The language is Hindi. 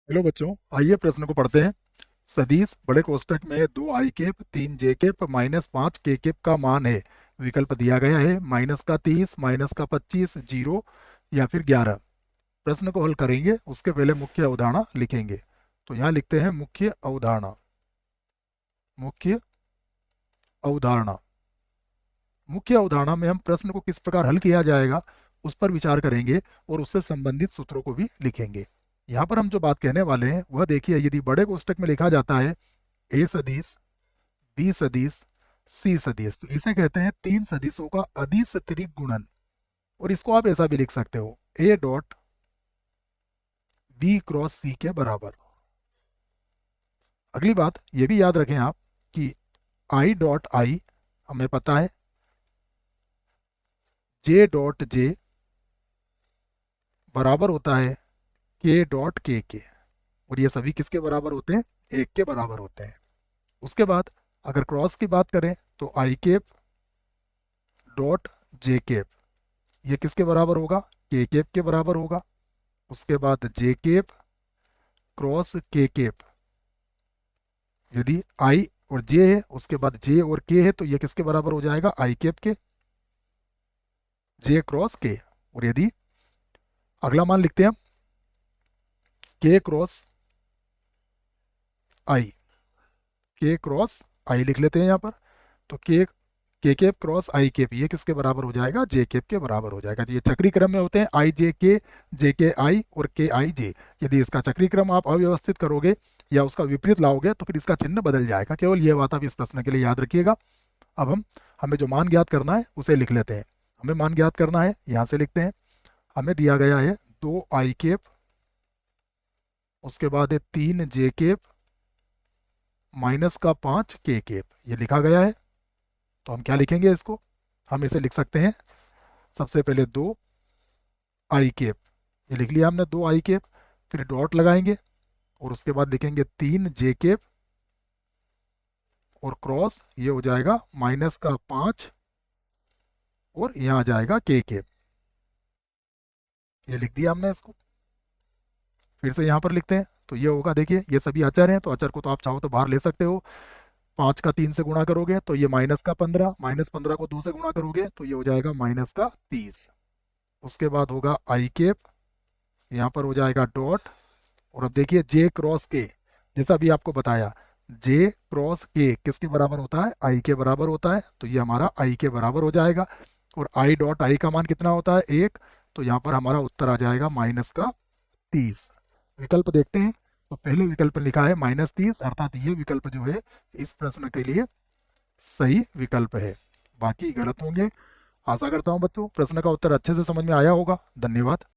हेलो बच्चों, आइए प्रश्न को पढ़ते हैं। सदिश बड़े कोष्टक में 2 i cap 3 j cap -5 k cap का मान है। विकल्प दिया गया है -30, -25, 0 या फिर 11। प्रश्न को हल करेंगे उसके पहले मुख्य अवधारणा लिखेंगे। तो यहाँ लिखते हैं मुख्य अवधारणा। मुख्य अवधारणा मुख्य अवधारणा में हम प्रश्न को किस प्रकार हल किया जाएगा उस पर विचार करेंगे और उससे संबंधित सूत्रों को भी लिखेंगे। यहाँ पर हम जो बात कहने वाले हैं वह देखिए, यदि बड़े कोष्टक में लिखा जाता है ए सदिश, बी सदिश, सी सदिश, तो इसे कहते हैं तीन सदिशों का अदिश त्रिक गुणन। और इसको आप ऐसा भी लिख सकते हो, ए डॉट बी क्रॉस सी के बराबर। अगली बात ये भी याद रखें आप कि आई डॉट आई हमें पता है जे डॉट जे बराबर होता है के डॉट के। और ये सभी किसके बराबर होते हैं? एक के बराबर होते हैं। उसके बाद अगर क्रॉस की बात करें तो आई कैप डॉट जे कैप, ये किसके बराबर होगा? के कैप के बराबर होगा। उसके बाद जे कैप क्रॉस के कैप, यदि आई और जे है उसके बाद जे और के है तो ये किसके बराबर हो जाएगा? आई कैप के, जे क्रॉस के। और यदि अगला मान लिखते हैं हम के क्रॉस आई, के क्रॉस आई लिख लेते हैं यहाँ पर। तो के कैप क्रॉस आई कैप ये किसके बराबर हो जाएगा? जे कैप के बराबर हो जाएगा। तो ये चक्री क्रम में होते हैं, आई जे के आई और के आई जे। यदि इसका चक्री क्रम आप अव्यवस्थित करोगे या उसका विपरीत लाओगे तो फिर इसका चिन्ह बदल जाएगा। केवल ये बात आप इस प्रश्न के लिए याद रखिएगा। अब हमें जो मान ज्ञात करना है उसे लिख लेते हैं। हमें मान ज्ञात करना है, यहाँ से लिखते हैं। हमें दिया गया है 2 i कैप, उसके बाद है 3 j कैप -5 k कैप, ये लिखा गया है। तो हम क्या लिखेंगे इसको? हम इसे लिख सकते हैं सबसे पहले 2 i कैप, ये लिख लिया हमने 2 i कैप। फिर डॉट लगाएंगे और उसके बाद लिखेंगे 3 j कैप और क्रॉस ये हो जाएगा -5 और यहाँ आ जाएगा के कैप। ये लिख दिया हमने इसको। फिर से यहाँ पर लिखते हैं तो ये होगा, देखिए ये सभी अचर हैं तो अचर को तो आप चाहो तो बाहर ले सकते हो। 5 का 3 से गुणा करोगे तो ये -15, -15 को 2 से गुणा करोगे तो ये हो जाएगा -30। उसके बाद होगा आई कैप, यहाँ पर हो जाएगा डॉट। और अब देखिए जे क्रॉस के, जैसा भी आपको बताया, जे क्रॉस के किसके बराबर होता है? आई के बराबर होता है। तो ये हमारा आई के बराबर हो जाएगा। और आई डॉट आई का मान कितना होता है? 1। तो यहाँ पर हमारा उत्तर आ जाएगा -30। विकल्प देखते हैं तो पहले विकल्प लिखा है -30, अर्थात ये विकल्प जो है इस प्रश्न के लिए सही विकल्प है। बाकी गलत होंगे। आशा करता हूँ बच्चों प्रश्न का उत्तर अच्छे से समझ में आया होगा। धन्यवाद।